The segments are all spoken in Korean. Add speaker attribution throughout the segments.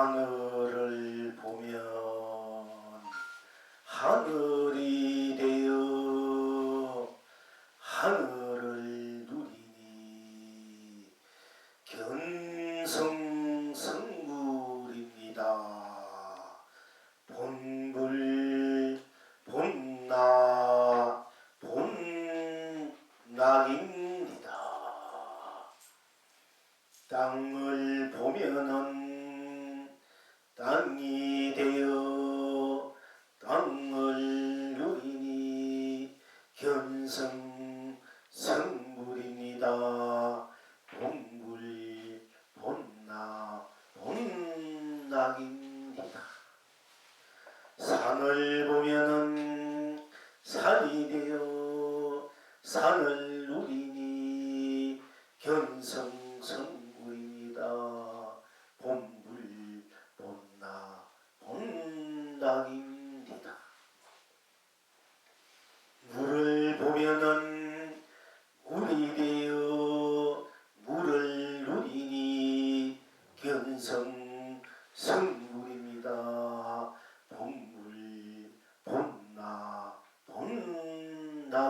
Speaker 1: 하늘을 보면 하늘이 되어 하늘을 누리니 견성성불입니다. 본불 본나 본낙입니다. 땅을 보면은 땅이 되어 땅을 누리니 견성성불입니다. 본불 본나 본낙입니다. 산을 보면은 산이 되어 산을 누리니 견성성불입니다. 본불 본나 본낙입니다. 물을 보면은 물이 되어 물을 누리니 견성성불입니다. 본불 본나 본낙입니다.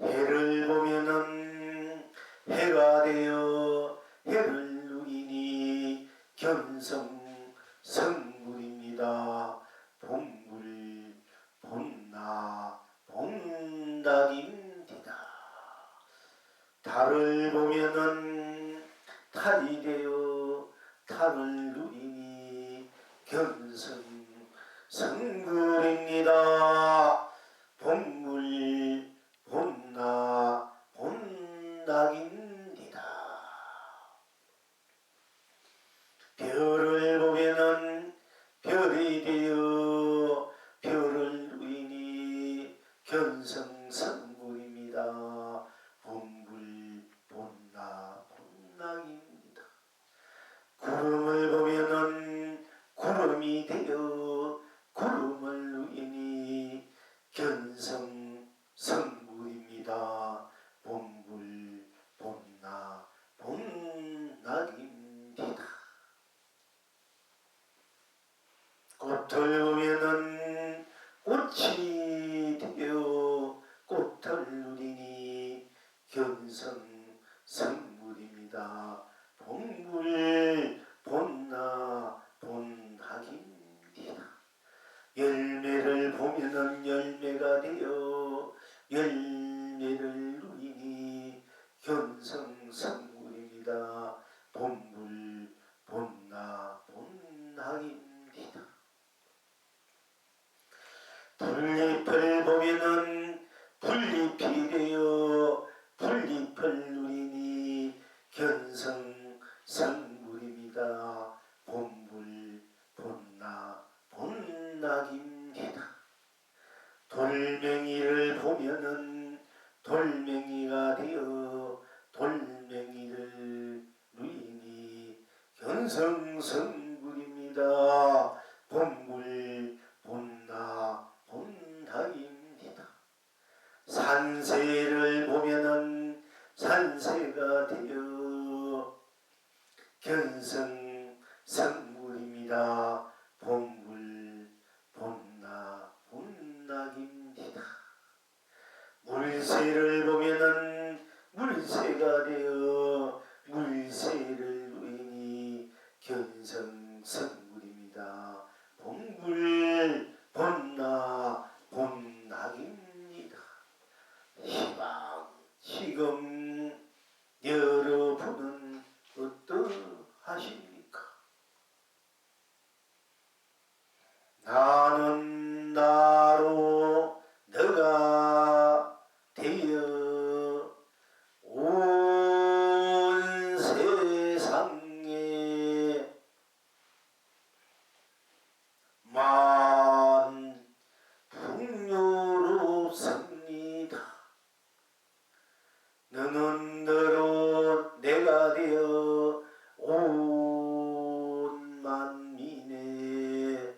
Speaker 1: 해를 보면은 해가 되어 해를 누리니 견성성불입니다. 본불 본나 본낙입니다. 달을 보면은 달이 되어 달을 누리니 견성성불입니다. 본불 본나 본낙입니다. 별을 보면은 별이 되어 별을 누리니 견성성불입니다. 본불 본나 본낙입니다. 구름을 보면은 구름이 되어 구름을 누리니 견성성불입니다. 본불 본나 본낙입니다. 꽃을 보면은 꽃이 되어 꽃을 누리니 견성성불입니다. 본불 본나 본낙입니다. 열매를 보면은 열매가 되어 열매를 누리니 견성성불입니다. 본불 본나 본낙입니다. 풀잎을 보면은 풀잎이 되어 풀잎을 누리니 견성성불입니다. 본불 본나 본낙입니다. 돌멩이를 보면은 돌멩이가 되어 돌멩이를 누리니 견성성불입니다. 본불 본나 본낙입니다. 산새를 보면은 산새가 되어 견성성불입니다. 본불 본나 본낙입니다. 물새를 보면은 물새가 되어 물새를 누리니 견성성불입니다. 본불 본나 본낙입니다. 희망 지금 여러분은 어떠하십니까? 나는 나로 너가 되어 온 세상에 만 풍요롭습니다. 너는 너로 내가 되어 온 만민의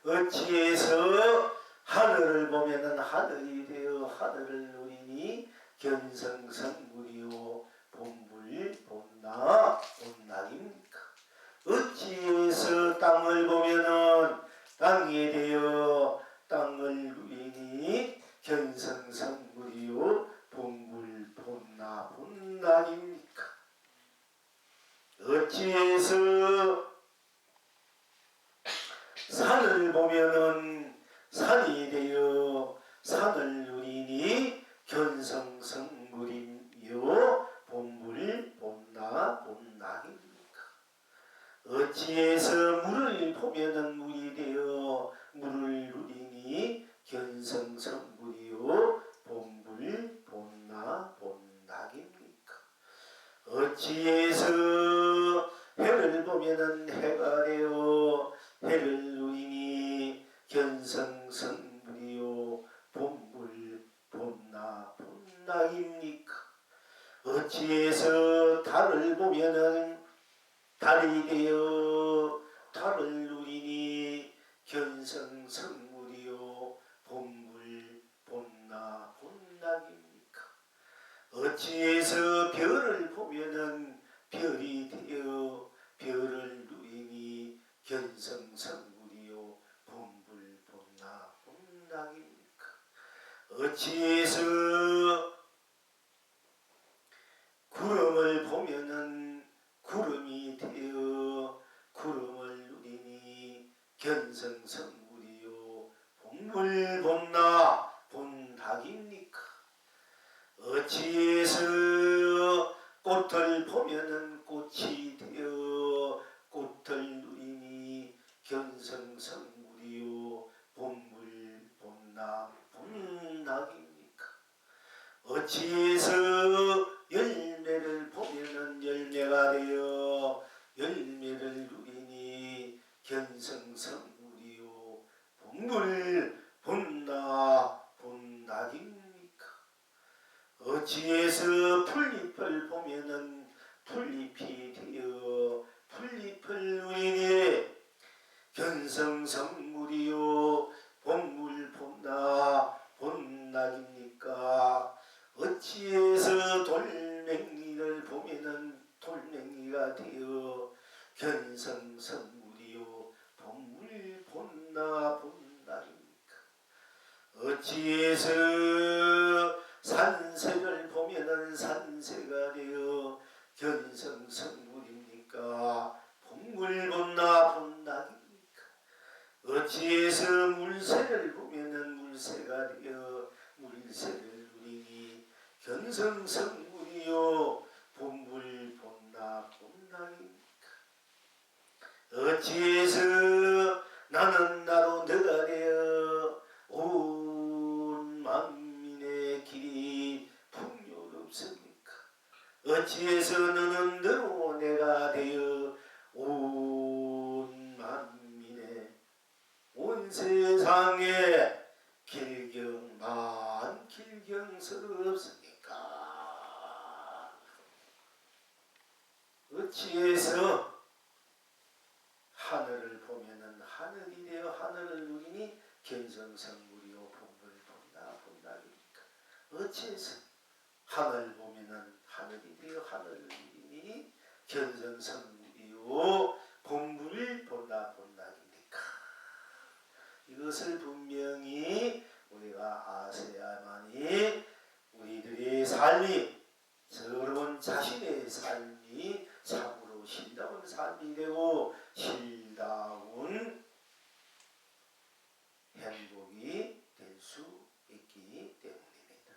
Speaker 1: 어찌해서 하늘을 보면은 하늘이 되어 하늘을 누리니 견성성불이요 본불 본나 본락입니까? 어찌해서 땅을 보면은 땅이 되어 땅을 누리니 견성성불이요 본불 본나 본락입니까? 어찌해서 산을 보면은 산이 되어 산을 누리니 견성성물이요 본물 본나 본락입니까? 어찌해서 물을 보면은 물이 되어 물을 누리니 견성성물이요 본물 본나 본락입니까? 어찌해서 해를 보면은 해가 되어 해를 누리니 견성성불이요 본불 본나 본락입니까? 어찌해서 달을 보면은 달이 되어 달을 누리니 견성성불이요 본불 본나 본락입니까? 어찌해서 별을 보면은 별이 되어 별을 누리니 견성성불이요 본불 본나 본락입니까? 어찌해서 구름을 보면은 구름이 되어 구름을 누리니 견성성불이요 본불 본나 본락입니까? 어찌해서 꽃을 보면은 꽃이 되어 꽃을 누리니 견성성불이요 본불 본나 본락입니까? 어찌해서 열매를 보면은 열매가 되어 열매를 누리니 견성성불이요 본불 본나 본락입니까? 어찌해서 풀잎을 보면은 풀잎이 되어 풀잎을 누리니 견성성물이요 본물 본나 본락입니까? 어찌해서 돌멩이를 보면은 돌멩이가 되어 견성성물이요 본물 본나 본락입니까? 어찌해서 산새를 보면은 산새가 되어 견성성물입니까? 본물 본나 본락입니까? 어찌해서 물새를 보면은 물새가 되어 물새를 누리니 견성성물이요 본물 본나 본락입니까? 어찌해서 나는 나로 너가 되어 온 만민의 길이 풍요롭습니까? 어찌해서 너는 너로 내가 되어 온 만민의 온 세상에 길경만 길경스럽습니까? 어찌해서 하늘을 보면은 하늘이 되어 하늘을 누리니 견성성물이요 본불 본나 본락입니까? 어찌해서 하늘 보면은 하늘이 되어 하늘을 누리니 견성성물이요 본불 본나 본락입니까? 이것을 분명히 우리가 아셔야만이 우리들의 삶이 여러분 자신의 삶이 참으로 신다운 삶이 되고 신다운 행복이 될 수 있기 때문입니다.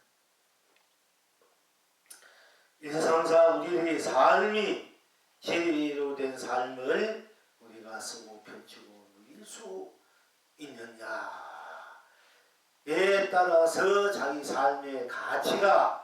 Speaker 1: 일상사 우리의 삶이 제대로 된 삶을 우리가 쓰고 펼치고 누릴 수 있느냐에 따라서 자기 삶의 가치가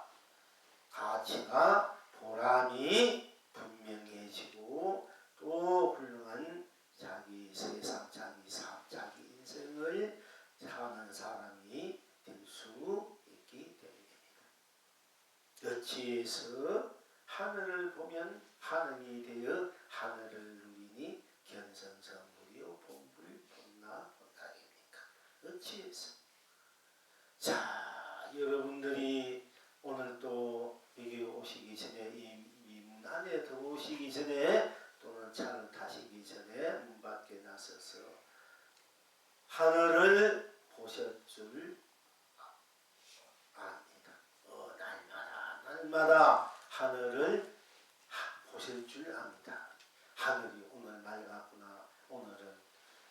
Speaker 1: 보람이 분명해지고 또 훌륭한 자기 세상, 자기 삶, 자기 인생을 사는 사람이 될 수 있기 때문입니다. 어찌해서 하늘을 보면 하늘이 되어 하늘을 누리니 견성성물이요 본불 본나 본락입니다. 어찌해서? 자, 여러분들이 오늘 또 여기 오시기 전에 이 문 안에 들어오시기 전에 또는 차를 타시기 전에 문 밖에 나서서 하늘을 보실 줄 압니다. 날마다 하늘을 보실 줄 압니다. 하늘이 오늘 맑았구나. 오늘은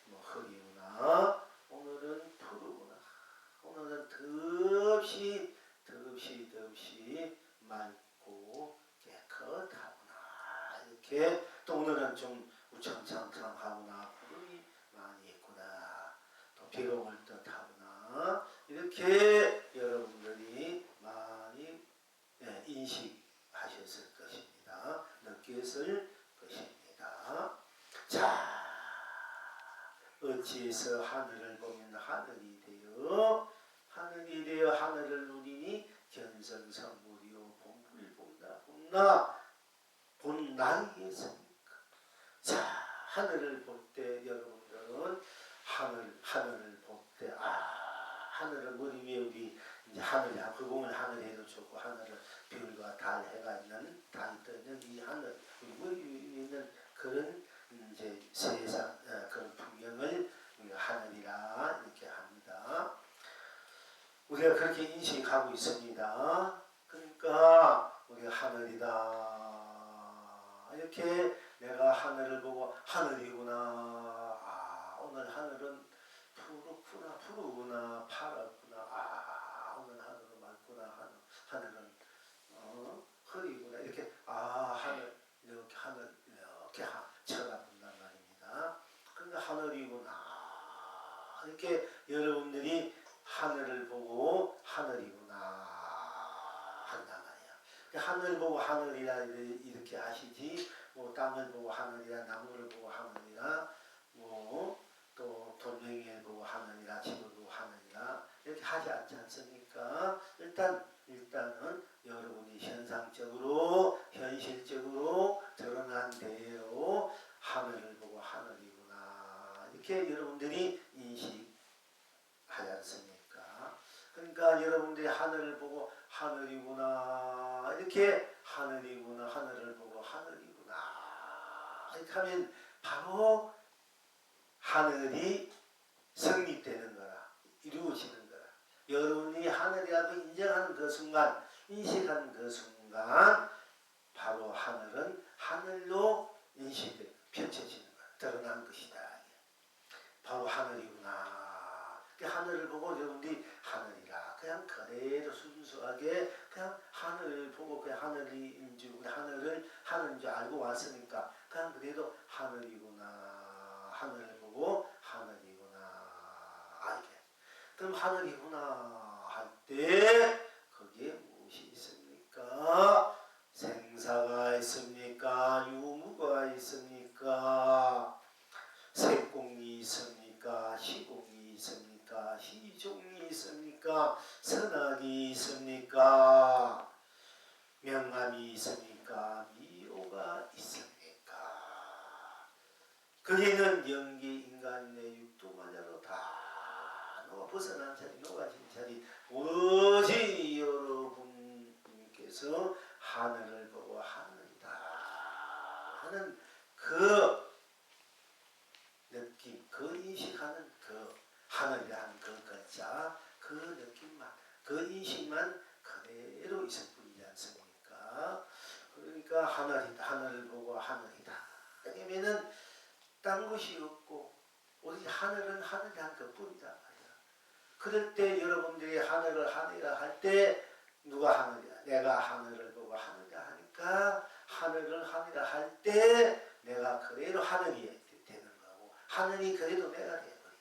Speaker 1: 뭐 흐리구나. 오늘은 푸르구나. 오늘은 더없이 맑고 깨끗하구나. 이렇게 또 오늘은 좀 우청청청하구나. 구름이 많이 있구나. 또 비가 올 듯하구나. 이렇게 여러분들이 많이 인식하셨을 것입니다. 느꼈을 것입니다. 자, 어찌해서 하늘을 보면 하늘이 되어 하늘을 누리니 견성성물이요 본불 본나이겠습니까? 자, 하늘을 볼 때 여러분들은 하늘을 볼 때 하늘을 머리 위에 우리 이제 하늘이 흑공을 하늘에도 좋고 하늘은 별과 달 해가 있는 달이 떠 있는 이 하늘 우리 머리 위에 있는 그런 이제 세상 그런 풍경을 우리가 하늘이라 이렇게 합니다. 우리가 그렇게 인식하고 있습니다. 그러니까 우리가 하늘이다. 이렇게 내가 하늘을 보고 하늘이구나. 오늘 하늘은 푸르구나. 파랗구나. 오늘 하늘은 맑구나. 하늘은 흐리구나. 이렇게 하늘 이렇게 쳐다본단 말입니다. 그러니까 하늘이구나. 이렇게 여러분들이 하늘을 보고 하늘이구나 한단 말이야. 하늘 보고 하늘이라 이렇게 하시지 뭐 땅을 보고 하늘이라 나무를 보고 하늘이라 뭐 또 돌멩이를 보고 하늘이라 집을 보고 하늘이라 이렇게 하지 않지 않습니까? 일단은 여러분이 현실적으로 드러난 대로 하늘을 보고 하늘이구나 이렇게 여러분들이 인식하지 않습니까? 그러니까 여러분들이 하늘을 보고 하늘이구나 이렇게 하늘을 보고 하늘이구나 이렇게 하면 바로 하늘이 성립되는 거라 이루어지는 거라. 여러분이 하늘이라고 인정하는 그 순간 인식하는 그 순간 바로 하늘은 하늘로 인식돼 펼쳐지는 거야. 드러난 것이다. 바로 하늘이구나. 하늘을 보고 여러분들이 하늘이라 그냥 그대로 순수하게 그냥 하늘을 보고 그냥 하늘인 줄 하늘인 줄 알고 왔으니까 그냥 그대로 하늘이구나. 하늘을 보고 하늘이구나. 이렇게. 그럼 하늘이구나 할 때 거기에 무엇이 있습니까? 생사가 있습니까? 유무가 있습니까? 색공이 있습니까? 시공이 있습니까? 시종이 있습니까? 선악이 있습니까? 명암이 있습니까? 미호가 있습니까? 거기는 영계 인간의 육두마저로 다 녹아 벗어난 자리 녹아진 자리 오로지 여러분께서 하늘을 보고 하늘이다 하는 그 느낌 그 인식하는 그 하늘이라는 그 글자 그 느낌만 그 인식만 그대로 있을 뿐이지 않습니까? 그러니까 하늘을 보고 하늘이다 왜냐면은 딴 것이 없고 오직 하늘은 하늘이란 것뿐이다 말이야. 그럴 때 여러분들이 하늘이라 할 때 누가 하늘이야? 내가 하늘을 보고 하늘이라 하니까 하늘을 하늘이라 할 때 내가 그대로 하늘이 되는 거고 하늘이 그래도 내가 되어버려.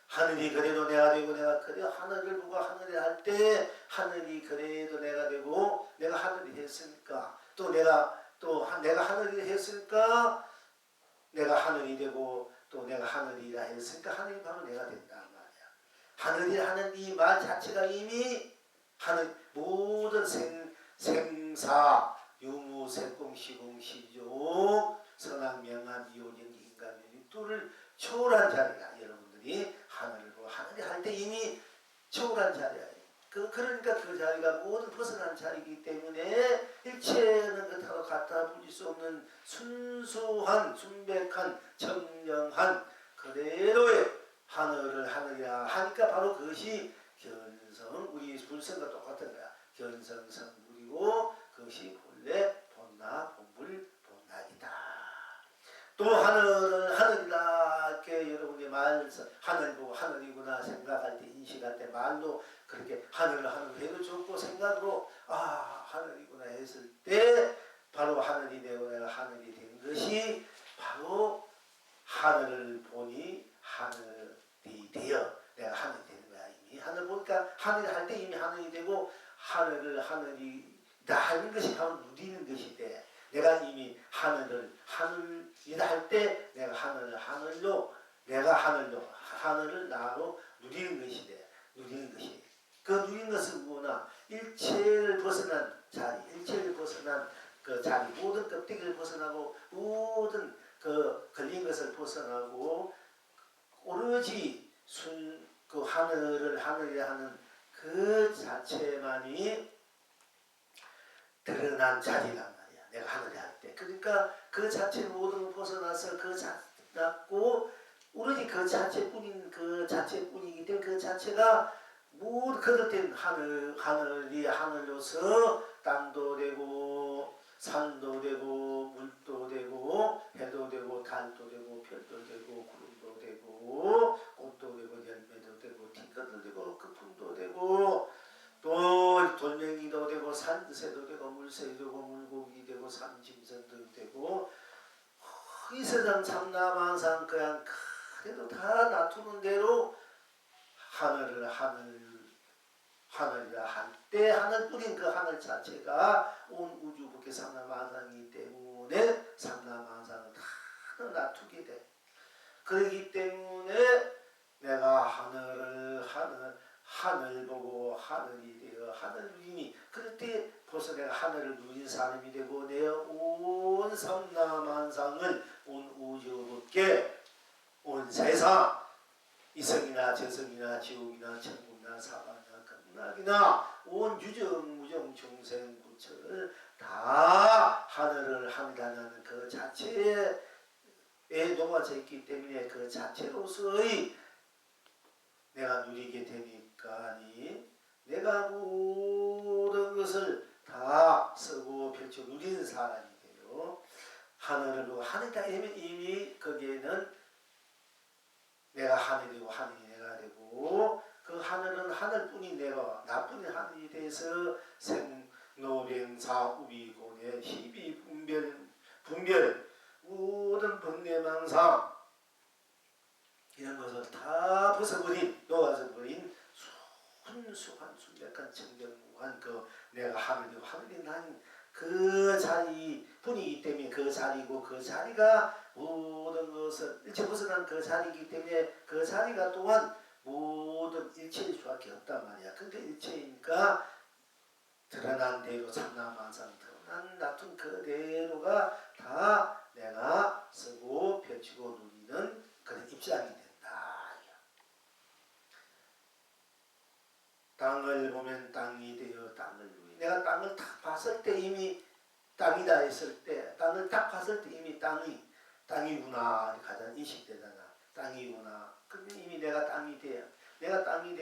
Speaker 1: 하늘이 그래도 내가 되고 내가 그래도 하늘을 보고 하늘이라 할 때 하늘이 그래도 내가 되고 내가 하늘이 했으니까 또 내가 하늘이 했으니까 내가 하늘이 되고 또 내가 하늘이라 했으니까 하늘이 바로 내가 된단 말이야. 하늘이라 하는 이 말 자체가 이미 하늘 모든 생사 유무 색공 시공 시종 선악 명암 이오경 인간 육도를 초월한 자리가 여러분들이 하늘을 보고 하늘이 할 때 이미 초월한 자리야. 그러니까 그 자리가 모든 벗어난 자리이기 때문에 일체는 그렇다고 갖다 붙일 수 없는 순수한 순백한 청명한 그대로의 하늘을 하늘이라 하니까 바로 그것이 견성, 우리 불성과 똑같은 거야. 견성성불이고 그것이 본래 본나 본불 본락이다. 또 하늘은 하늘이다. 이렇게 여러분이 말해서 하늘 보고 하늘이구나 생각할 때 인식할 때 말로 그렇게 하늘을 해도 좋고 생각으로 하늘이구나 했을 때 바로 하늘이 되고 내가 하늘이 된 것이 바로 하늘을 보니 하늘이 되어 내가 하늘이 되는 거야. 이미 하늘 보니까 하늘이 할 때 이미 하늘이 되고 하늘이다 하는 것이 바로 누리는 것이 돼. 내가 이미 하늘이다 할 때 내가 하늘을 나로 누리는 것이 돼. 누리는 것이. 그 누리는 것은 뭐나 일체를 벗어난 자리, 일체를 벗어난 그 자리, 모든 껍데기를 벗어나고 모든 그 걸린 것을 벗어나고 오로지 그 하늘이라 하는 그 자체만이 드러난 자리란 말이야. 내가 하늘을 할 때. 그러니까 그 자체 모든 걸 벗어나서 그 자체고 오로지 그 자체뿐이기 때문에 그 자체가 모두 거듭된 하늘이 하늘로서 땅도 되고 산도 되고 물도 되고 해도 되고 달도 되고 별도 되고 구름도 되고 꽃도 되고 열매도 되고 팅것도 되고 거품도 되고 또 돌멩이도 되고 산새도 되고 물새도 되고 물고기 되고 산짐승도 되고 이 세상 참나만상 그냥 그래도 다 놔두는 대로 하늘이라 할 때 하늘뿐인 그 하늘 자체가 온 우주 밖에 삼라만상이기 때문에 삼라만상을 다 놔두게 돼. 그렇기 때문에 내가 하늘 보고 하늘이 되어 하늘 누리니 그럴 때 벌써 내가 하늘을 누린 사람이 되고 내 온 삼라만상을 온 우주 밖에 온 세상 이성이나 저성이나 지옥이나 천국이나 사방이나 극락이나 온 유정무정 중생 부처를 다 하늘을 하늘하는 그 자체에 녹아져 있기 때문에 그 자체로서의 내가 누리게 되니까 내가 모든 것을 다 쓰고 펼쳐 누리는 사람이 돼요. 하늘을 보고 하늘이다 이미 거기에는 내가 하늘이고 하늘이 내가 되고 그 하늘은 하늘뿐인 내가 나뿐인 하늘이 돼서 생로병사 우비고뇌 희비 분별 모든 번뇌망상 이런 것을 다 벗어버린 녹아서 버린 순수한 순백한 청정무한 그 내가 하늘이고 하늘이 난 그 자리뿐이기 때문에 그 자리고 그 자리가 모든 것을 일체 벗어난 그 자리이기 때문에 그 자리가 또한 모든 일체일 수밖에 없단 말이야. 근데 일체이니까 드러난 대로 참나만상 드러난 놔둔 그대로가 다 내가 쓰고 펼치고 누리는 그런 입장이 된다. 땅을 보면 땅이 되어 땅을 누리. 내가 땅을 딱 봤을 때 이미 땅이다 했을 때 땅을 딱 봤을 때 이미 땅이구나 가장 인식되잖아. 땅이구나. 그러면 이미 내가 땅이 돼. 내가 땅이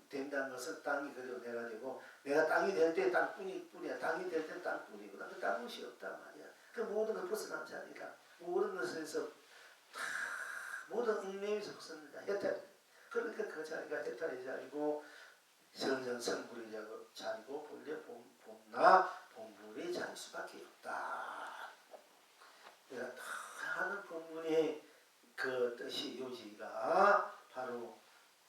Speaker 1: 된다는 것은 땅이 그대로 내가 되고 내가 땅이 될 때 땅뿐이야. 땅이 될 때 땅뿐이구나. 그 다른 것이 없단 말이야. 그 모든 걸 벗어난 자리다. 모든 것에서 다 모든 얽매여서 벗어난 해탈. 그러니까 그 자리가 해탈의 자리고 성불의 자리고 본래 본나 본불의 자릴 수밖에 없다. 그러니까 하는 본문의 그 뜻이 요지가 바로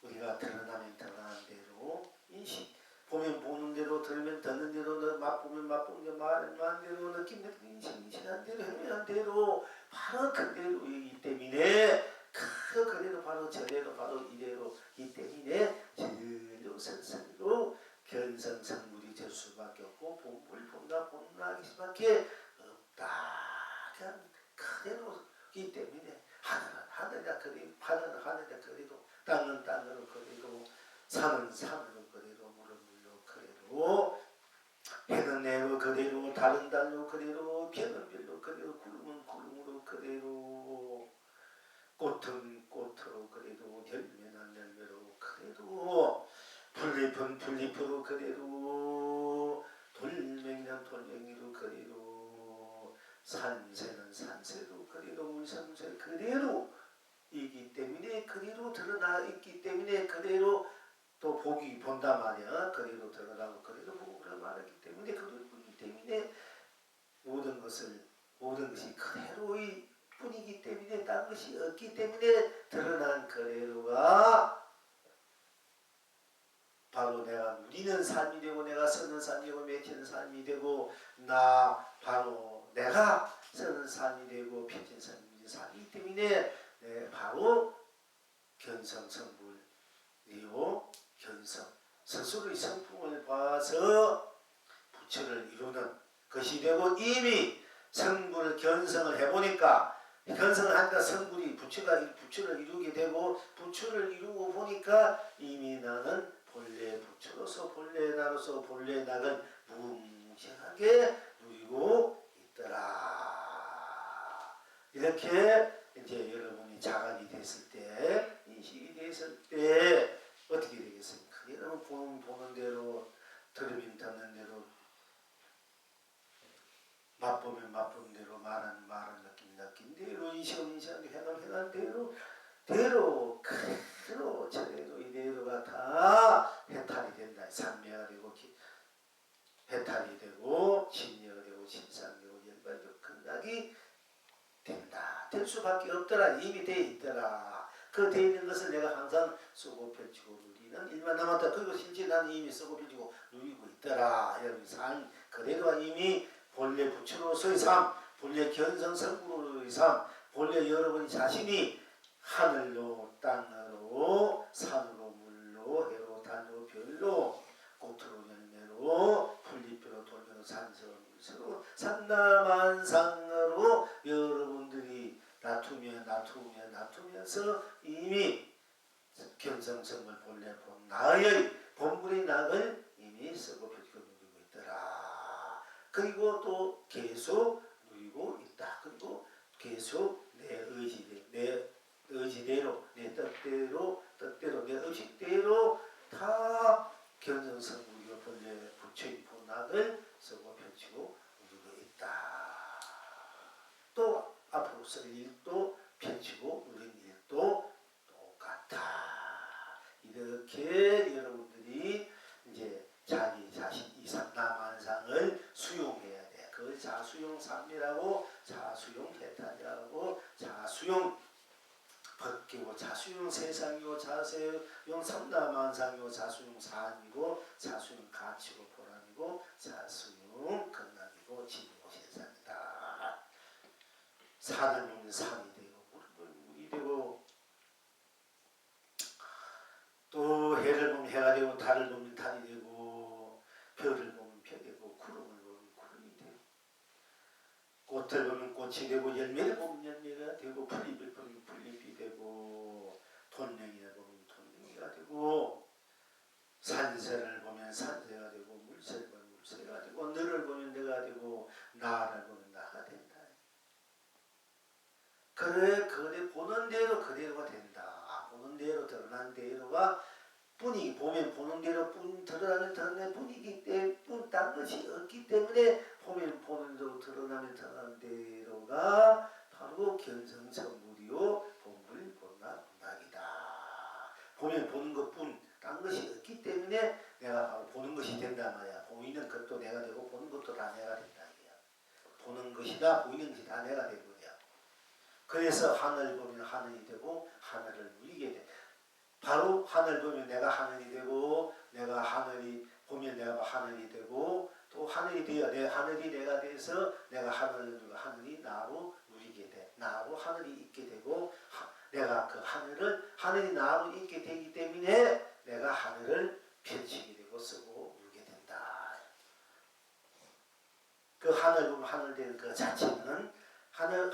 Speaker 1: 우리가 드러나면 드러나는 대로 인식 보면 보는 대로 들으면 듣는 대로 맛보면 맛보는 대로 말하는 대로 느끼면 인식한 대로 행위한 대로 바로 그대로이기 때문에 그대로 바로 저대로 바로 이대로이기 때문에 진로 선선으로 견성성물이 될 수밖에 없고 본불 본나 본락이 수밖에 없다. 그냥 그대로이기 때문에 하늘은 하늘이라 그리고 하늘은 하늘이라 그리고 땅은 땅으로 그리고 산은 산으로 그리고 물은 물로 그리고 해는 해로 그대로 달은 달로 그대로 별은 별로 그대로 구름은 구름으로 그대로 꽃은 꽃으로 그대로 열매는 열매로 그대로 풀잎은 풀잎으로 그대로 돌멩이는 돌멩이로 그대로 산새는 산새로 그대로 물샘새 그대로 이기 때문에 그대로 드러나 있기 때문에 그대로 또 보기 본다 말이야. 그대로 드러나고 그대로 보고 그런 말이기 때문에 그대로 보기 때문에 모든 것이 그대로의 뿐이기 때문에 딴 것이 없기 때문에 드러난 그대로가 바로 내가 누리는 삶이 되고 내가 서는 삶이 되고 맺히는 삶이 되고 나 바로 내가 서는 삶이 되고 맺히는 삶이기 때문에 바로 견성성불이요 견성 스스로의 성품을 봐서 부처를 이루는 것이 되고 이미 성불 견성을 해보니까 견성을 하니까 성불이 부처를 이루게 되고 부처를 이루고 보니까 이미 나는 본래 부처로서 본래 나로서 본래 나를 무궁무진하게 누리고 있더라. 이렇게 이제 여러분이 자각이 됐을 때 인식이 됐을 때 어떻게 되겠습니까? 여러분 보는 대로 들으면 듣는 대로 맛보면 맛본 대로 말은 느낀 대로 인식은 행한 대로 그대로 저대로 이대로가 다 해탈이 된다. 삼매가 되고 해탈이 되고 진여가 되고 신상되고 열반되고 극락이 된다. 될 수밖에 없더라. 이미 돼 있더라. 그 돼 있는 것을 내가 항상 쓰고 펼치고 누리는 일만 남았다. 그리고 실제 나는 이미 쓰고 펼치고 누리고 있더라. 여러분 삶 그대로가 이미 본래 부처로서의 삶, 본래 견성성불로의 삶, 본래 여러분 자신이 하늘로 땅으로 산으로 물로 해로 달로 별로 꽃으로 열매로 풀잎으로 돌매로 산서로 물서로 산나만상으로 여러분들이 다투면서 이미 견성성을 본래 본 나의 본분의 낙을 이미 쓰고 펼치고 누리고 있더라. 그리고 또 계속 누리고 있다. 그리고 계속 내 의지대로 내 뜻대로 내 의식대로 다 견성성불이고 본래 부처의 본낙을 쓰고 펼치고 누리고 있다. 또 앞으로 쓸 일도 펼치고 누린 일도 똑같아. 이렇게 여러분들이 이제 자기 자신 이 삼나만상을 수용해야 돼. 그걸 자수용 삼미라고 자수용 해탈이라고 자수용 법기고 자수용 세상이고 자수용 삼나만상이고 자수용 사안이고 자수용 가치고 보람이고 자수용 극락이고 진리고 세상이다. 산을 보면 산이 되고 물이 되고 또 해를 보면 해가 되고 달을 보면 달이 되고 별을 보면 별이 되고 구름을 보면 구름이 되고 꽃을 보면 꽃이 되고 열매를 보면 열매가 되고 풀잎을 보면 풀잎이 되고 돈냉이를 보면 돈냉이가 되고 산새를 보면 산새가 되고 물새를 보면 물새가 되고 너를 보면 너가 되고 나를 보면 나가 된다. 그래 보는 대로 그대로가 된다. 보는 대로 드러난 대로가 뿐이 보면 보는 대로 뿐 드러나는 뿐이기 때문에 딴 것이 없기 때문에 보면 보는 대로 드러나는 대로가 바로 견성성불이요 본불 본락이다. 보면 보는 것뿐 딴 것이 없기 때문에 내가 바로 보는 것이 된다 말이야. 보이는 것도 내가 되고 보는 것도 다 내가 된다. 보는 것이다 보이는 것이 다 내가 되고 그래서 하늘 보면 하늘이 되고 하늘을 누리게 돼. 바로 하늘 보면 내가 하늘이 되고 내가 하늘이 보면 내가 하늘이 되고 또 하늘이 되어 하늘이 내가 돼서 내가 하늘을 누리고 하늘이 나로 누리게 돼. 나로 하늘이 있게 되고 내가 그 하늘이 나로 있게 되기 때문에 내가 하늘을 펼치게 되고 쓰고 누리게 된다. 그 하늘 보면 하늘 되는 그 자체는 하늘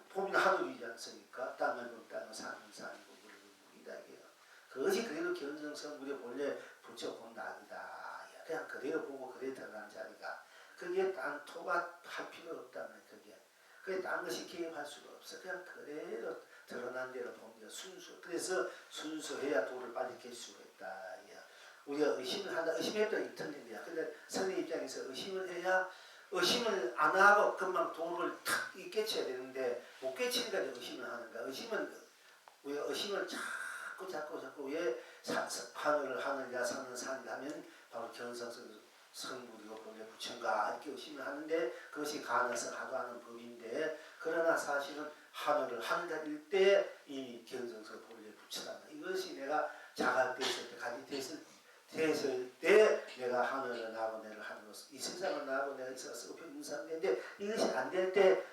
Speaker 1: 보면 하늘이잖아. 않습니까? 땅을 본 땅은 산은 산이고 물은 물이다 이게요. 그것이 그대로 견성성물의 본래 붙여본 낙이다. 그냥 그대로 보고 그대로 들어간 자리가 그게 딴 토가 할 필요 없다면 그게 딴 것이 개입할 수가 없어. 그냥 그대로 드러난 대로 봅니다. 순수. 그래서 순수해야 도를 빨리 깰 수가 있다. 우리가 의심을 한다. 의심해도 틀린다. 근데 선생님 입장에서 의심을 해야 의심을 안 하고 금방 도를 탁 깨쳐야 되는데 못 깨치니까 의심을 하는 거야. 우리가 의심을 자꾸 왜 하늘을 하느냐 산을 산이냐 하면 바로 견성성물이고 본래 부처인가 이렇게 의심을 하는데 그것이 간에서 하도 하는 법인데 그러나 사실은 하늘을 하늘일 때 이미 견성성 본래 부처다. 이것이 내가 자각됐을 때 가지 됐을 때 내가 하늘을 나고 내를 하늘로서 이 세상을 나고 내가 있어서 인사인데 이것이 안 될 때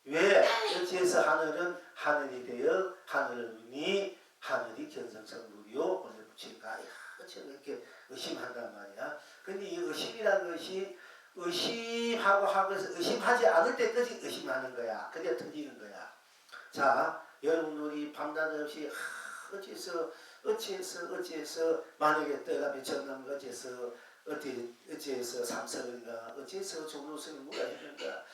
Speaker 1: 왜 어찌해서 하늘은 하늘이 되어 하늘을 눈이 하늘이 견성성물이요 본래 부처인가 어쩌면 이렇게 의심한단 말이야. 근데 이 의심이라는 것이 의심하고 해서 의심하지 않을 때까지 의심하는 거야. 그게 터지는 거야. 자, 여러분들이 밤낮 없이 어찌해서 만약에 때가 미쳤나면 어찌해서 삼성인가 어찌해서 종로성이 뭐가 있는가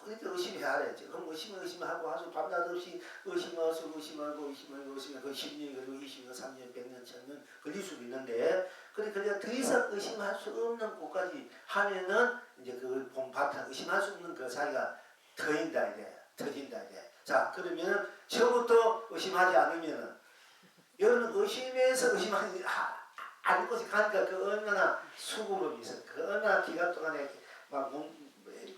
Speaker 1: 그러니까 의심해야 되지. 그럼 의심하고 아주 밤낮 없이 의심하고 그 심리 그리고 20년, 3년, 100년, 1000년 걸릴 수 있는데 그러니까 더 이상 의심할 수 없는 곳까지 하면은 이제 그 본바탕 의심할 수 없는 그 사이가 터진다 이제. 자, 그러면 처음부터 의심하지 않으면은 여러분 의심해서 의심하지 않을 것이 가니까 그 얼마나 수고로 있어. 그 얼마나 기간 동안에 막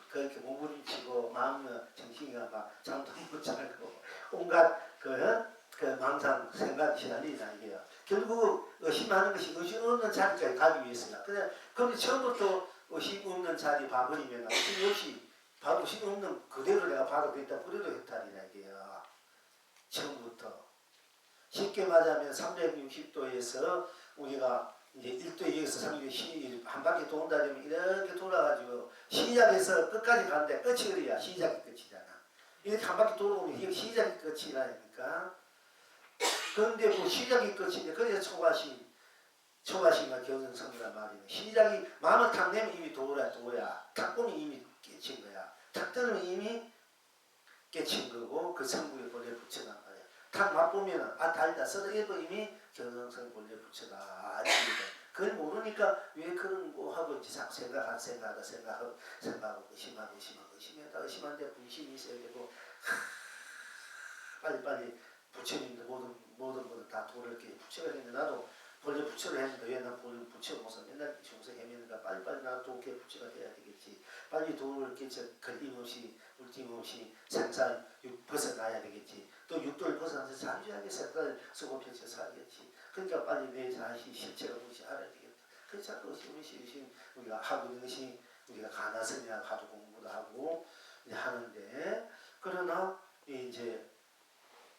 Speaker 1: 그렇게 몸부림치고 마음은 정신이가 막 잠도 못 자고 온갖 그 망상 생각이 시달리나 이게요. 결국 의심하는 것이 의심 없는 자리까지 가기 위해서야. 그럼 처음부터 의심 없는 자리 봐버리면 의심 없는 그대로 내가 봐도 됐다 그래도 했다리라 이게요. 처음부터 쉽게 말하면 360도에서 우리가 이제 1도 여기서 360한 바퀴 돈다면 이렇게 돌아가지고 시작해서 끝까지 가는데 끝이 어디야? 시작이 끝이잖아. 이렇게 한 바퀴 돌아오면 이게 시작이 끝이라니까. 그런데 뭐 시작이 끝인데 그래서 초가심과 견성성이란 말이네. 시작이 마음을 탁 내면 이미 도야. 탁 보면 이미 깨친 거야. 탁 뜨면 이미 깨친 거고 그 성부의 본래 부처단 말이야. 탁 맛보면 달다 써도 이미 견성성 본래 부처다. 그걸 모르니까 왜 그런 거 하고 생각하고 의심한데 분심이 있어야 되고 빨리 부처님도 모든 것을 다 도를 이렇게 부처가 됐는데 나도 본래 부처를 했는데 왜 난 본래 부처 못서 맨날 중생 헤매니까 빨리 나도 이렇게 부처가 돼야 되겠지. 빨리 도를 이렇게 걸림없이 울림없이 생산 벗어나야 되겠지. 또 육도를 벗어나서 자유하게 색깔 쓰고 펼쳐 살겠지. 그러니까 빨리 내 자신이 실체가 무엇이 알아야 되겠다. 그래서 자꾸 의심 우리가 하고 있는 것이 우리가 가나서냐 하도 공부도 하고 이제 하는데 그러나 이제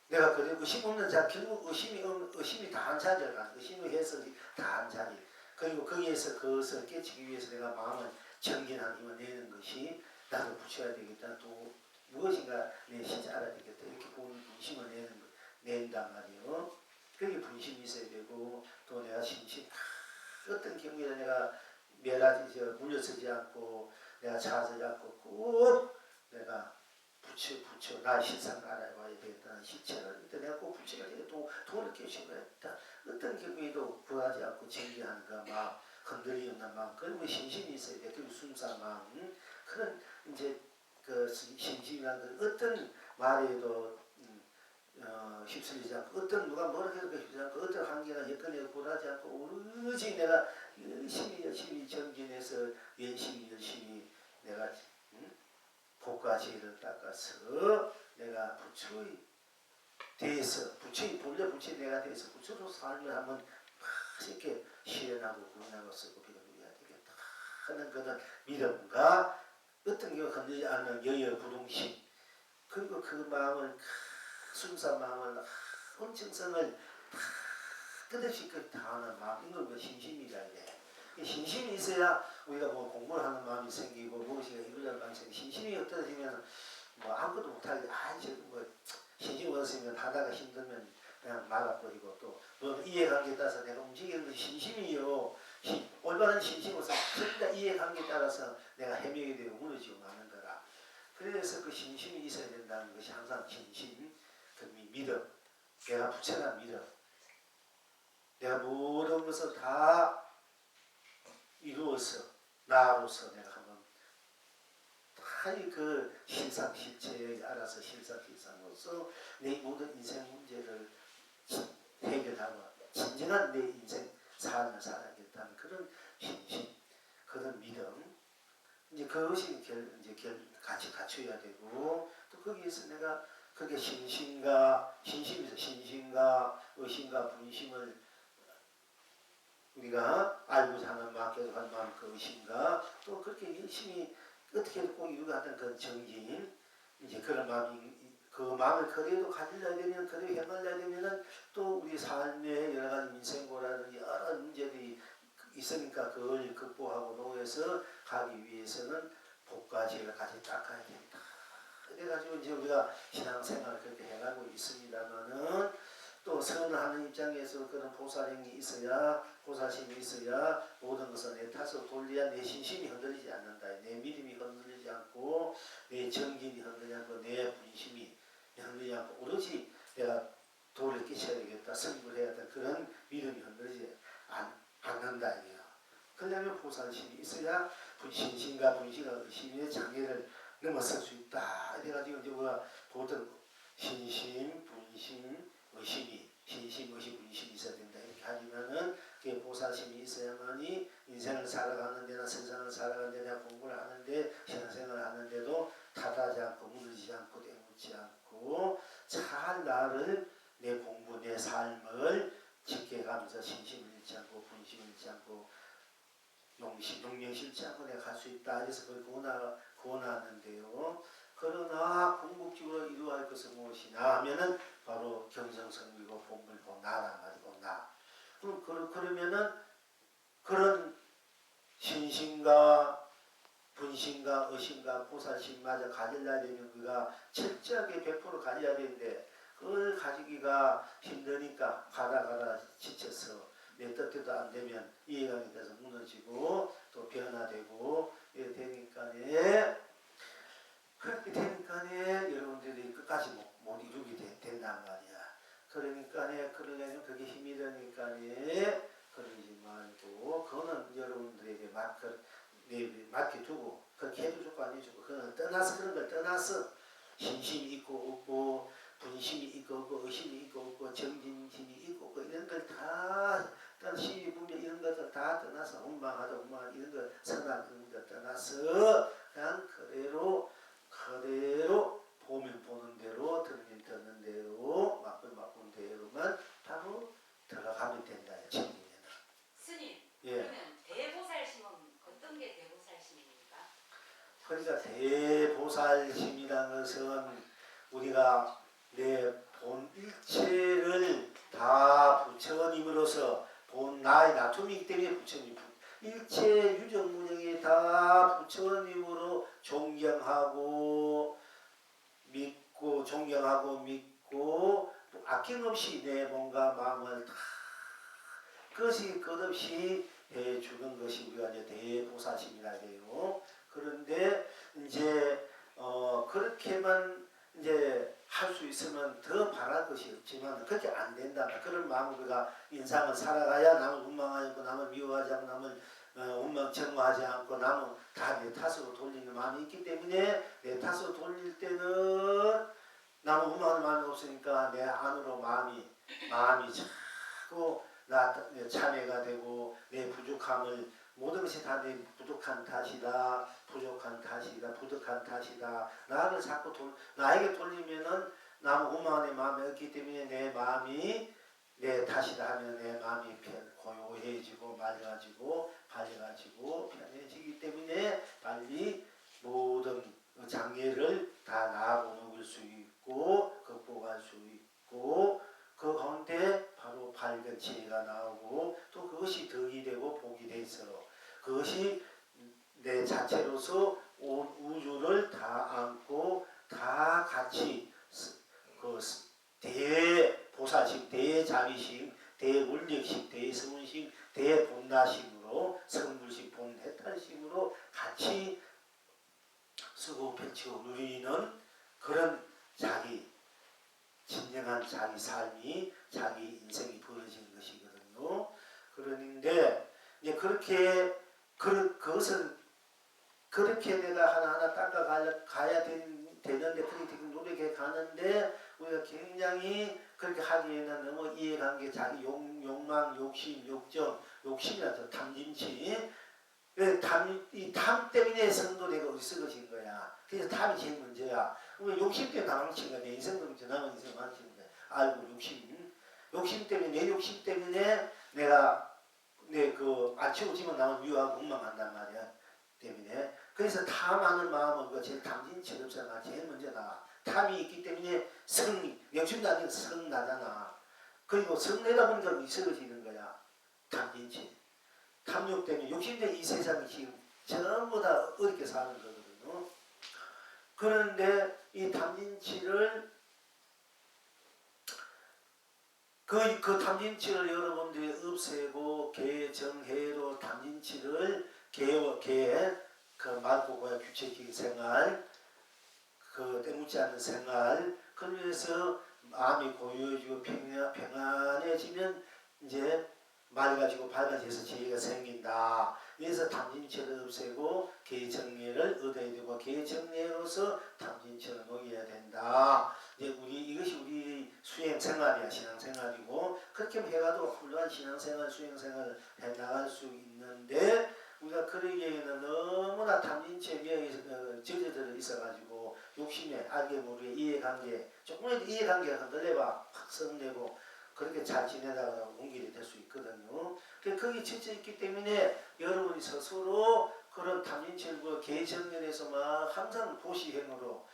Speaker 1: 내가 그래 의심 없는 자 결국 의심이 다한 자리가 의심의 해석이 다한 자리 그리고 거기에서 그것을 깨치기 위해서 내가 마음을 정진한 힘을 내는 것이 나도 붙여야 되겠다. 또 무엇인가 내 실체 알아야 되겠다. 이렇게 보는 분심을 낸단 말이에요. 그게 분심이 있어야 되고 또 내가 어떤 경우에 내가 물려서지 않고 내가 차서지 않고 꼭 내가 부처 나의 실상을 알아봐야 되겠다. 실체를 일단 내가 꼭 부처가 되겠다. 도를 깨우쳐야겠다. 어떤 경우에도 구하지 않고 정리하는가 마음 흔들리 없는 마음 그리고 신심이 있어야 돼. 그리고 순수한 마음 그런 이제 그 신심이라는 어떤 말에도 휩쓸리지 않고 어떤 누가 뭐라 해도 휩쓸리지 않고 어떤 한계나 여건에 보라지 않고 오로지 내가 열심히 정진해서 열심히 내가 복과지를 닦아서 내가 부처의 대해서 본래 부처의 내가 대해서 부처로 삶을 한번 쉽게 실현하고 구현하고 쓰고 빌어보려야 되겠다 하는 그런 믿음과 어떤 경우 건들지 않는 여여부동심 그리고 그 마음을 순수한 마음을 온 정성을 끝없이 다하는 마음 이걸 신심이다 이게 신심이 있어야 우리가 뭐 공부를 하는 마음이 생기고 무엇이가 이루려는 마음이 생기고 신심이 없어지면 뭐 아무것도 못하게 지금 뭐 신심 얻으면 하다가 힘들면 그냥 말아버리고 또 뭐 이해관계에 따라서 내가 움직이는 것이 신심이요. 올바른 신심으로서 전부 다 이해관계에 따라서 내가 해명이 되고 무너지고 마는 거라. 그래서 그 신심이 있어야 된다는 것이 항상 신심, 그 믿음, 내가 부처난 믿음, 내가 모든 것을 다 이루어서 나로서 내가 한번 그 실상실체에 알아서 실상실상으로서 내 모든 인생 문제를 해결하고 진정한 내 인생 삶을 살아야겠다는 그런 신심, 그런 믿음, 이제 그것이 같이 갖춰야 되고 또 거기에서 내가 그게 신심과 의심과 분심을 우리가 알고 사는 마음, 계속하는 마음, 그 의심과 또 그렇게 열심히 어떻게 꼭 이루고 하던 그 정진, 이제 그런 마음이, 그 마음을 그대로 가지려야 되면, 그대로 행하려야 되면은 또 우리 삶의 여러 가지 민생고라든지 여러 문제들이 있으니까 그걸 극복하고 노해서 가기 위해서는 복과지를 같이 닦아야 된다. 그래가지고 이제 우리가 신앙생활을 그렇게 해가고 있습니다만은 또 선하는 입장에서 그런 보살행이 있어야, 보살심이 있어야 모든 것을 내 탓으로 돌려야 내 신심이 흔들리지 않는다. 내 믿음이 흔들리지 않고 내 정진이 흔들리지 않고 내 분심이 흔들리지 않고 오로지 내가 도를 끼쳐야 되겠다, 승부를 해야 된다. 그런 믿음이 흔들리지 않는다. 이게요. 그러려면 보살심이 있어야 신심과 분심과 의심의 장애를 넘어설 수 있다. 이래가지고 이제 우리가 보통 신심, 분심, 의심이 신심, 의심, 분심이 있어야 된다. 이렇게 하지만은 그게 보살심이 있어야만이 인생을 살아가는 데나 세상을 살아가는 데나 공부를 하는데 신앙생활을 하는데도 타다지 않고 무너지지 않고 떼묻지 않고 잘 나를 내 공부, 내 삶을 지켜가면서 신심을 잃지 않고 분심을 잃지 않고 용명 싫지 않고 내가 갈 수 있다. 그래서 그걸 구원하는데요. 그러나 궁극적으로 이루어야 할 것은 무엇이냐 하면은 바로 경성성리고 본불고 나란 말이고 나. 그러면은 그런 신심과 분심과 의심과 보살심마저 가지려야 되면 그가 철저하게 100% 가져야 되는데 그걸 가지기가 힘드니까 가다 지쳐서 내 뜻대로 안 되면 이해가 돼서 무너지고 또 변화되고 이렇게 되니까네. 그렇게 되니까네 여러분들이 끝까지 못 이루게 된단 말이야. 그러니까네 그러려면 그게 힘이 드니까네 그러지 말고 그거는 여러분들에게 맡겨두고 그렇게 해도 안 해주고 그거는 떠나서 그런 걸 떠나서 신심이 있고 없고 분심이 있고 없고 의심이 있고 없고 정진심이 있고 없고 이런 걸 다 시비 분별 이런 것들 다 떠나서 원망하다 이런 거 선악 이런 거 떠나서 그냥 그대로 보면 보는 대로 들으면 듣는 대로 맛보는 대로만 바로 들어가면 된다.
Speaker 2: 스님,
Speaker 1: 예.
Speaker 2: 그러면 대보살심은 어떤 게 대보살심입니까?
Speaker 1: 그러니까 대보살심이라는 것은 우리가 내 본 일체를 다 부처님으로서 본 나의 나툼이기 때문에 부처님 일체 유정무정이 다 부처님으로 존경하고 믿고 아낌없이 내 몸과 마음을 다 그것이 끝없이 해주는 것이 우리가 이제 대보살심이라 해요. 그런데 이제 그렇게만 이제 할 수 있으면 더 바랄 것이 없지만 그렇게 안 된다. 그런 마음으로 우리가 인상을 살아가야 남을 원망하지 않고 남을 미워하지 않고 남을 원망청하지 않고 남을 다 내 탓으로 돌리는 마음이 있기 때문에 내 탓으로 돌릴 때는 남을 원망하는 마음이 없으니까 내 안으로 마음이 자꾸 내 참회가 되고 내 부족함을 모든 것이 다 내 부족한 탓이다. 나를 자꾸 나에게 돌리면은 나무 원망하는 마음이 없기 때문에 내 마음이 내 탓이다 하면 내 마음이 고요해지고 맑아지고 밝아지고 편해지기 때문에 빨리 모든 장애를 다 나아보는 수 있고 극복할 수 있고 그 가운데 바로 밝은 지혜가 나오고 또 그것이 덕이 되고 복이 돼서 그것이 내 자체로서 온 우주를 다 안고 다 대자비식, 대물력식, 대성운식, 대본나식으로 성불식, 본해탈식으로 같이 쓰고 펼치고 누리는 그런 자기 진정한 자기 삶이 자기 인생이 벌어지는 것이거든요. 그런데 이제 그렇게 그것을 그렇게 내가 하나하나 닦아가야 되는데 그렇게 노력해 가는데 우리가 굉장히 그렇게 하기에는 너무 이해관계 자기 욕망, 욕심, 욕정, 욕심이라죠. 탐진치. 이탐 때문에 성도내가 어디 쓰러진 거야. 그래서 탐이 제일 문제야. 우리 욕심 때문에 당황친 거야. 내 인생도 문제, 남은 인생 망치는 거야. 알고 욕심 때문에 내 욕심 때문에 내가 안 치우지면 나는 미워하고 원망한단 말이야. 때문에 그래서 탐하는 마음은 그 제일 탐진치 없잖아. 제일 먼저 나. 탐이 있기 때문에 욕심도 아니고 성 나잖아. 그리고 성 내다 보니까 쓰러지는 거야. 탐진치. 탐욕 때문에 욕심 때문에 이 세상이 지금 전부 다 어렵게 사는 거거든요. 그런데 이 탐진치를 그 탐진치를 여러분들이 없애고 개정해로 탐진치를 그 맑고 고야 규칙적인 생활, 그 때묻지 않는 생활, 그러면서 마음이 고요해지고 평안해지면 이제 맑아지고 밝아져서 지혜가 생긴다. 그래서 탐진치를 없애고 개정례를 얻어야 되고 개정례로서 탐진치를 녹여야 된다. 이제 이것이 우리 수행 생활이야. 신앙 생활이고 그렇게 해가도 훌륭한 신앙 생활, 수행 생활을 해 나갈 수 있는데 우리가 그러기에는 너무나 탐진치에 젖어들어 있어가지고 욕심에 알게 모르게 이해관계 조금이라도 이해관계가 흔들려봐 확 성내고 그렇게 잘 지내다가 옮기게 될 수 있거든요. 거기 지쳐 있기 때문에 여러분이 스스로 그런 탐진치를 개정면에서 막 항상 보시행으로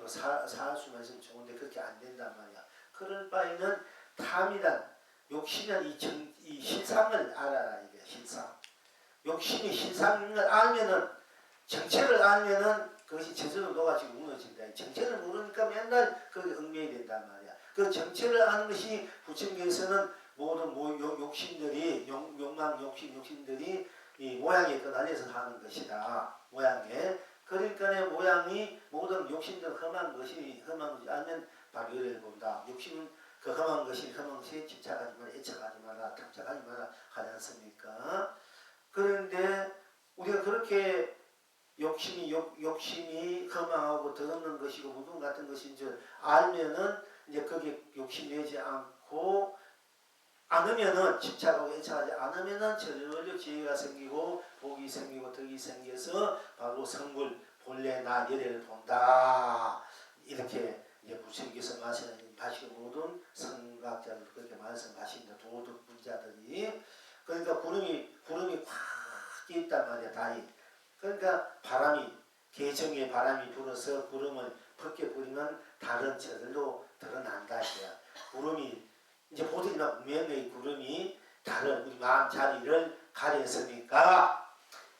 Speaker 1: 살 수만 있으면 좋은데 그렇게 안 된단 말이야. 그럴 바에는 탐이란 욕심이란 이 실상을 알아라. 이게 실상. 욕심이 실상을 알면은 정체를 알면은 그것이 제대로 녹아지고 무너진다. 정체를 모르니까 맨날 거기 얽매이 된단 말이야. 그 정체를 아는 것이 부처님께서는 모든 욕심들이 욕망, 욕심들이 이 모양에 끄달려서 하는 것이다. 모양에. 그러니까 모양이 모든 욕심들 험한 것이 알면 바로 열을 본다. 욕심은 그 험한 것이 집착하지 마라, 애착하지 마라, 탐착하지 마라 하지 않습니까? 그런데 우리가 그렇게 욕심이 험하고 더없는 것이고 무덤 같은 것인 줄 알면은 이제 거기에 욕심내지 않고 않으면은 집착하고 애착하지 않으면은 절로 지혜가 생기고 복이 생기고 덕이 생겨서 바로 성불 본래 나 열애를 본다. 이렇게 이제 부처님께서 말씀하시고 모든 성각자들 그렇게 말씀하십니다. 도덕 분자들이 그러니까 구름이 확 있단 말이야. 다이. 그러니까 개정의 바람이 불어서 구름을 벗겨버리면 다른 저들로 드러난다. 이거야. 구름이 이제 보더니만 분명히 구름이 다른 우리 마음 자리를 가렸으니까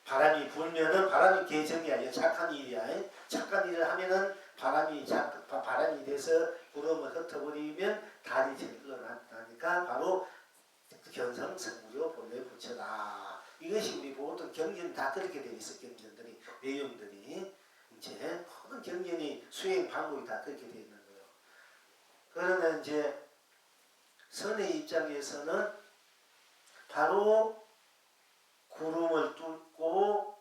Speaker 1: 바람이 불면은 바람이 개정이야. 착한 일이야. 착한 일을 하면은 바람이 돼서 구름을 흩어버리면 달이 저들로 나타나니까 바로 견성성불이요 본래 부처다. 이것이 우리 모든 경전 다 그렇게 되어 있어. 경전들이 내용들이 이제 모든 경전이 수행 방법이 다 그렇게 되어 있는 거예요. 그러면 이제 선의 입장에서는 바로 구름을 뚫고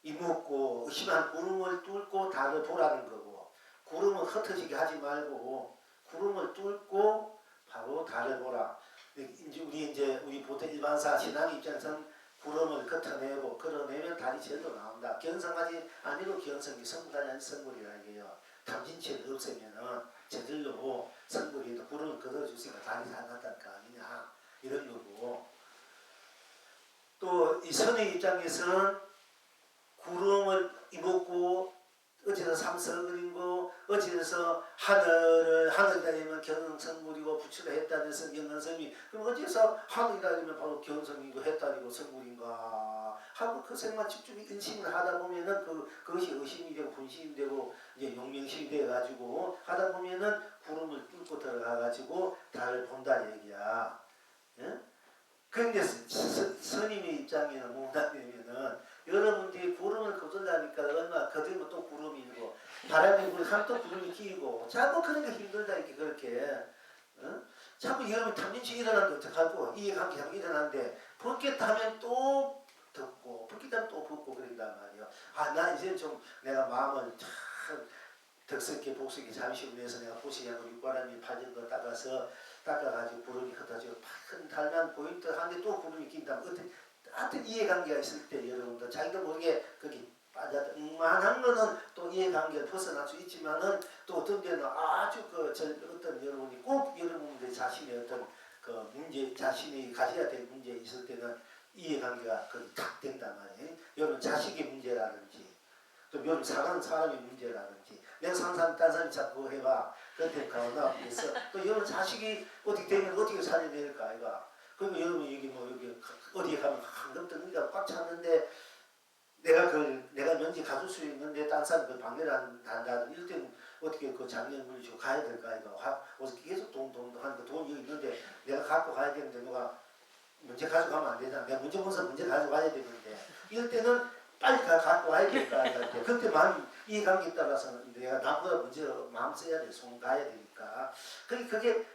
Speaker 1: 이목고 의심한 구름을 뚫고 달을 보라는 거고 구름을 흩어지게 하지 말고 구름을 뚫고 바로 달을 보라. 우리 보통 일반사 신앙 입장에서는 구름을 걷어내고 걸어내면 달이 제대로 나온다. 견성하지 아니고 견성이 성불하지 않은 성불이라 이게요. 탐진치를 없애면은 제대로 성불이 구름을 걷어주시니까 달이 잘 났다는 거 아니냐 이런 거고 또 이 선의 입장에서는 구름을 이목고 어찌서 삼성그린고 어찌서 하늘이다 되면 견성성불이고 부처가 했다는 경선성이 그럼 어찌서 하늘이다 되면 바로 견성이고 했다리고 성불인가 하고 그 생만 집중이 인심을 하다 보면은 그것이 의심이 되고 분심이 되고 이제 용명심이 돼 가지고 하다 보면은 구름을 뚫고 들어가가지고 달을 본다는 얘기야. 예? 그런데 스님의 입장에는 뭐냐면은 여러분들이 구름을 거둘라니까 얼마 거두면 또 구름이 일고 바람이 불면 또 구름이 끼고 자꾸 그런 게 힘들다 이렇게 그렇게 자꾸 여러분 탐진치 일어나는데 어떡하고 이해관계 자꾸 일어나는데 벗겠다면 또 덮고 벗겠다면 또 벗고 그런단 말이에요. 아 나 이제 좀 내가 마음을 참 덕스럽게 복스럽게 잠시 후에서 내가 보시냐고 육바람이 파진 거 닦아가지고 구름이 흩어지고 큰 달만 보일 듯 한데 또 구름이 낀다면 하여튼 이해관계가 있을 때 여러분들 자기도 모르게 거기 빠져 만한 거는 또 이해관계를 벗어날 수 있지만은 또 어떤 데는 아주 어떤 여러분이 꼭 여러분들 자신의 어떤 그 문제 자신이 가져야 될 문제 있을 때는 이해관계가 거기 탁 된단 말이에요. 여러분 자식의 문제라든지 또 여러분 사는 사람의 문제라든지 내가 사는 사람 딴 사람이 자꾸 해봐 그때 가오나 그래서 또 여러분 자식이 어떻게 되면 어떻게 살아야 될까 아이가 그리고 여러분 여기 뭐 여기 어디에 가면 한금덩이가 꽉 찼는데 내가 면지 가줄 수 있는데 딴 사람 그 방해를 한다는 이럴 때는 어떻게 그 장년 물리고 가야 될까 아이가 어서 계속 돈 하니까 돈이 있는데 내가 갖고 가야 되는데 누가 문제 가져가면 안 되잖아. 내가 문제 본서 문제 가져가야 되는데 이럴 때는 빨리 갖고 와야 될까 아이가 그때 마음 이해관계에 따라서는 내가 나보다 먼저 마음 써야 돼. 손 가야 되니까 그게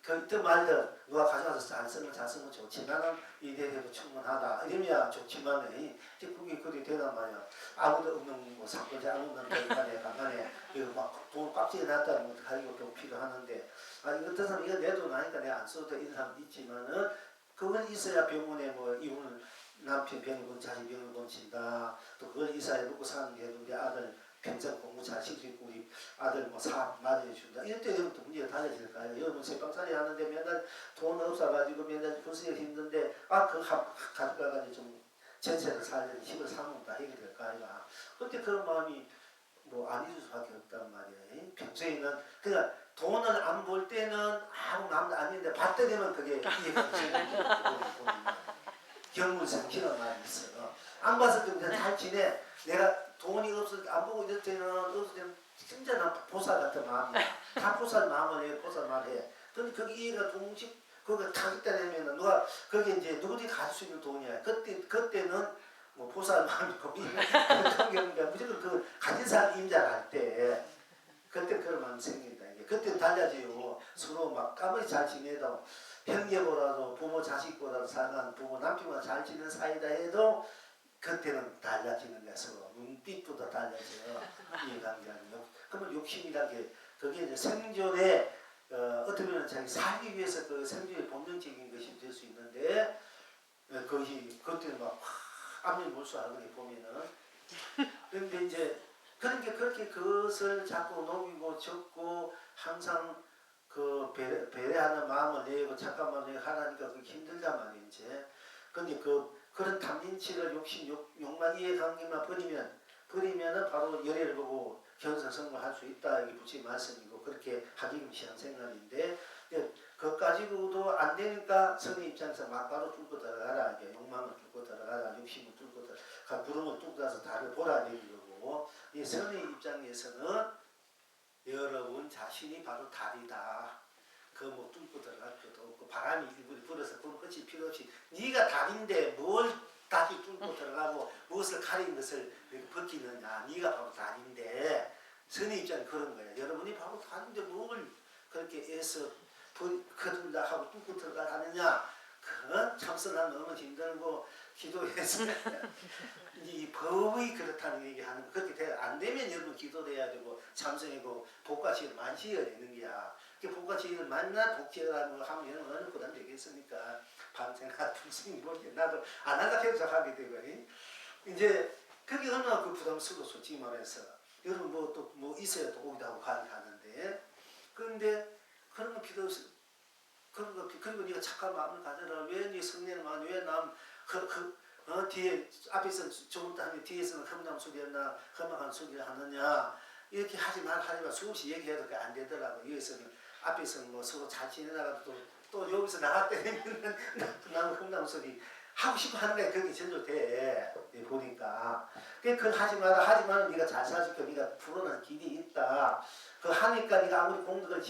Speaker 1: 그때 말들 누가 가져가서 잘 쓰면 좋지만은 이대해도 충분하다 이러면 좋지만은 그게 그리 되단 말이야. 아무도 없는 뭐 상권자 아무도 없는 간간에 이거 막돈 꽉 쥐어놨다는 것도 가지고 좀 필요하는데 어떤 사람 이거 내 돈 아니까 내가 안 써도 돼 이런 사람도 있지만은 그건 있어야 병원에 뭐 이혼을 남편 병을 본 자식 병을 본친다 또 그걸 이사해 놓고 사는 게 우리 아들 평생 공부 잘 시키고 우리 아들 뭐 사업 맞아준다. 이럴 때 되면 또 문제가 달라질까요? 여러분 새빵살이 하는데 맨날 돈 없어가지고 맨날 벌써 힘든데 그거 가져가가지고 좀 전세를 살려면 집을 사면 다 해결될까요? 그때 그런 마음이 뭐 안 있을 수밖에 없단 말이에요. 평소에는 그러니까 돈을 안 벌 때는 아무 마음도 아닌데 받게 되면 그게 이해가 되는 경물상시란 말이 있어요. 안 봐서 그냥 잘 지내. 내가 돈이 없을 때 안 보고 이럴 때는 없을 때는 진짜 난 보살 같은 마음이야. 다 보살 마음을 해, 보살 말해. 근데 그게 이해가 동시 그거 탁 있다 내면은 누가 그게 이제 누구든지 가질 수 있는 돈이야. 그때는 뭐 보살 마음이고 어떤 경우가 무조건 그 가진 사람 임자를 할 때 그때 그런 마음이 생긴다. 이게 그때 달라져요. 서로 막 까무리 잘 지내도 형제보다도 부모 자식보다도 사랑하는 부모 남편보다 잘 지내는 사이다 해도 그때는 달라지는 거야. 서로 눈빛보다 달라져요. 이해관계는 그러면 욕심이란 게 그게 이제 생존에 어떻게 보면 자기 살기 위해서 그 생존의 본능적인 것이 될 수 있는데 그것이 그때는 막 앞니 몰수하는 게 보면은 그런데 이제 그렇게 그것을 자꾸 녹이고 적고 항상 그 배려하는 마음을 내고 잠깐만 하라니까 그게 힘들단 말이에요. 이제 근데 그런 탐진치를 욕만 이해관계만 버리면은 바로 열애를 보고 견성성을 할 수 있다. 이게 부처의 말씀이고 그렇게 하기금 시한생활인데 그것 가지고도 안 되니까 성의 입장에서 막바로 뚫고 들어가라. 이게 욕망을 뚫고 들어가라. 욕심을 뚫고 들어가라. 구름을 뚫고 가서 달을 보라. 내리려고 이 성의 입장에서는 여러분 자신이 바로 달이다. 그 뭐 뚫고 들어갈 것도 없고 바람이 일부러 불어서 그럼 끝이 필요 없이 네가 달인데 뭘 다시 뚫고 들어가고 무엇을 가린 것을 벗기느냐. 네가 바로 달인데 선의 입장이 그런 거야. 여러분이 바로 달인데 뭘 그렇게 애써 거둘라 하고 뚫고 들어가느냐. 그건 참선하면 너무 힘들고 기도해서 이 법이 그렇다는 얘기하는 거. 그렇게 안 되면 여러분 기도를 해야 되고 참선이고 복과시를 많이 지어야 되는 거야. 복과시를 만나 복지라는 걸 하면 여러분 어느 부담 되겠습니까? 밤새가 무슨 모르게 나도 안 한다 해서 하게 되고 이제 그게 얼마나 그 부담스러워 솔직히 말해서 여러분 뭐 또 뭐 있어야 또 오기도 하고 가는데 그런데 그런 거 필요 없어. 그리고 네가 착한 마음을 가져라. 왜 네 성내는 마음 왜남 뒤에 앞에서 좋은 하면 뒤에서는 험담 소리였나 험악한 소리를 하느냐 이렇게 하지 마 수없이 얘기해도 그게 안 되더라고. 여기서는 앞에서는 뭐 서로 잘 지내다가도 또 여기서 나갈 때는 나는 험담 소리 하고 싶어 하는 게 그게 전혀 돼. 보니까. 그 하지만 네가 잘 사줄게. 네가 풀어난 길이 있다. 그 하니까 네가 아무리 공덕을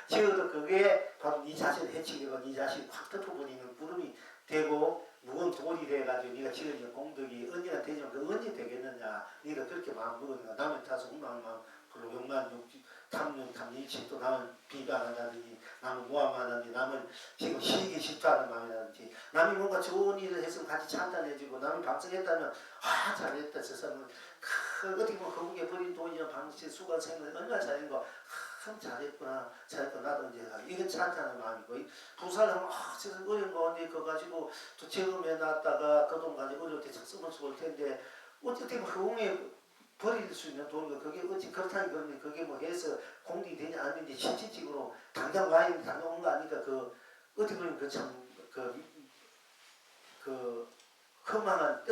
Speaker 1: 지어도 그게 바로 네 자신을 해치고 네 자신이 확 덮어버리는 구름이 되고 무거운 돌이 돼가지고 네가 지어진 공덕이 언제나 되지만 그 언제 되겠느냐. 네가 그렇게 마음 먹으니까 남의 탓을 희망만 별로 욕만 욕지 탐욕 탐일치 또 남을 비방한다든지 남을 모함한다든지 남을 지금 시기 질투하는 마음이라든지 남이 뭔가 좋은 일을 했으면 같이 찬탄해주고 남이 방송했다면 아 잘했다 저 사람은 어떻게 보면 거북에 버린 돈이나 방식 수건 생각 얼마나 잘한 거 참 잘했구나 나도 이제 이건 찬탄하는 마음이고 부산을 하면 저 어려운 가운데 그거 가지고 또 재험해 놨다가 그 돈 가지고 어려울 때 쓰면 좋을 텐데 어떻게 보면 허공에 버릴 수 있는 돈이고 그게 어찌 그렇다니 그러니 그게 뭐 해서 공익이 되냐 안 되냐 실질적으로 당장 와인 당장 온 거 아니까 그 어떻게 보면 그 참 그 허망한